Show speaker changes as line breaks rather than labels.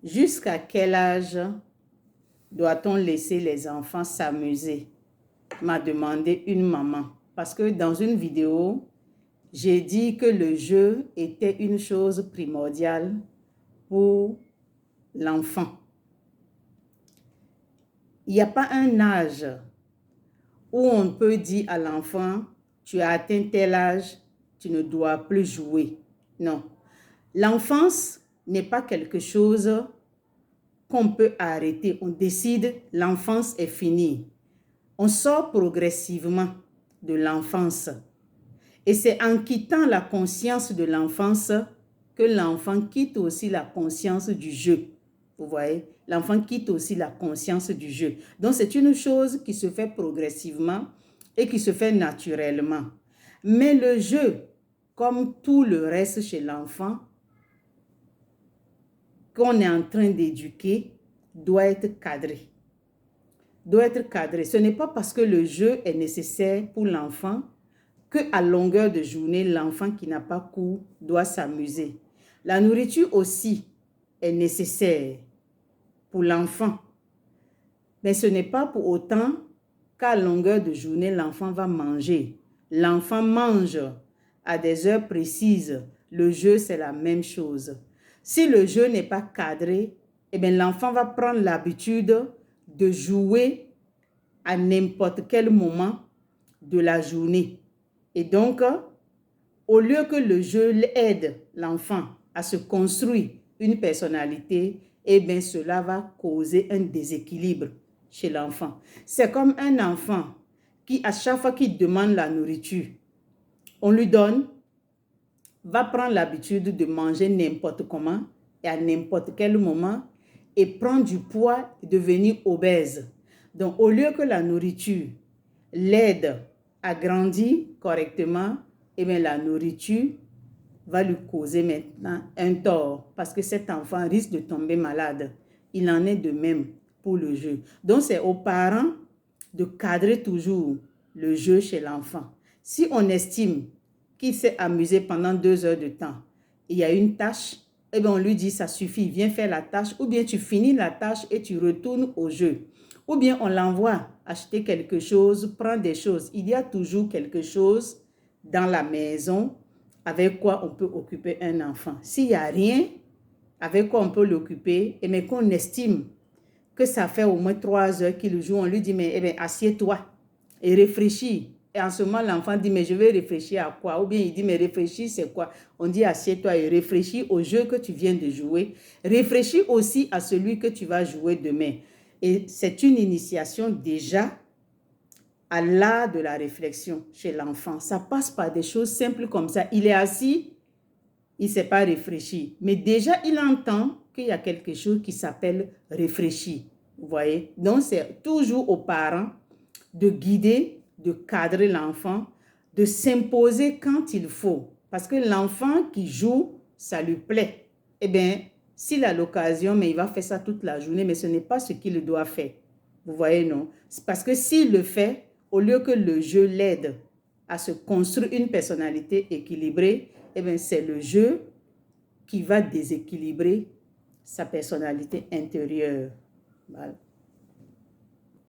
Jusqu'à quel âge doit-on laisser les enfants s'amuser? M'a demandé une maman. Parce que dans une vidéo, j'ai dit que le jeu était une chose primordiale pour l'enfant. Il n'y a pas un âge où on peut dire à l'enfant, tu as atteint tel âge, tu ne dois plus jouer. Non. L'enfance n'est pas quelque chose qu'on peut arrêter. On décide, l'enfance est finie. On sort progressivement de l'enfance. Et c'est en quittant la conscience de l'enfance que l'enfant quitte aussi la conscience du jeu. Vous voyez, l'enfant quitte aussi la conscience du jeu. Donc, c'est une chose qui se fait progressivement et qui se fait naturellement. Mais le jeu, comme tout le reste chez l'enfant, qu'on est en train d'éduquer, doit être cadré. Doit être cadré. Ce n'est pas parce que le jeu est nécessaire pour l'enfant qu'à longueur de journée, l'enfant qui n'a pas cours doit s'amuser. La nourriture aussi est nécessaire pour l'enfant. Mais ce n'est pas pour autant qu'à longueur de journée, l'enfant va manger. L'enfant mange à des heures précises. Le jeu, c'est la même chose. Si le jeu n'est pas cadré, eh bien, l'enfant va prendre l'habitude de jouer à n'importe quel moment de la journée. Et donc, au lieu que le jeu aide l'enfant à se construire une personnalité, eh bien, cela va causer un déséquilibre chez l'enfant. C'est comme un enfant qui, à chaque fois qu'il demande la nourriture, on lui donne, va prendre l'habitude de manger n'importe comment et à n'importe quel moment et prendre du poids et devenir obèse. Donc, au lieu que la nourriture l'aide à grandir correctement, eh bien, la nourriture va lui causer maintenant un tort parce que cet enfant risque de tomber malade. Il en est de même pour le jeu. Donc, c'est aux parents de cadrer toujours le jeu chez l'enfant. Si on estime qu'il s'est amusé pendant 2 heures de temps, il y a une tâche, eh bien, on lui dit ça suffit, viens faire la tâche, ou bien tu finis la tâche et tu retournes au jeu. Ou bien on l'envoie acheter quelque chose, prendre des choses. Il y a toujours quelque chose dans la maison avec quoi on peut occuper un enfant. S'il n'y a rien avec quoi on peut l'occuper, mais qu'on estime que ça fait au moins 3 heures qu'il joue, on lui dit, mais eh bien, assieds-toi et réfléchis. Et en ce moment, l'enfant dit, mais je vais réfléchir à quoi? Ou bien il dit, mais réfléchis, c'est quoi? On dit, assieds-toi et réfléchis au jeu que tu viens de jouer. Réfléchis aussi à celui que tu vas jouer demain. Et c'est une initiation déjà à l'art de la réflexion chez l'enfant. Ça passe par des choses simples comme ça. Il est assis, il ne s'est pas réfléchi. Mais déjà, il entend qu'il y a quelque chose qui s'appelle réfléchir. Vous voyez? Donc, c'est toujours aux parents de guider, de cadrer l'enfant, de s'imposer quand il faut. Parce que l'enfant qui joue, ça lui plaît. Eh bien, s'il a l'occasion, mais il va faire ça toute la journée, mais ce n'est pas ce qu'il doit faire. Vous voyez, non? C'est parce que s'il le fait, au lieu que le jeu l'aide à se construire une personnalité équilibrée, eh bien, c'est le jeu qui va déséquilibrer sa personnalité intérieure. Voilà.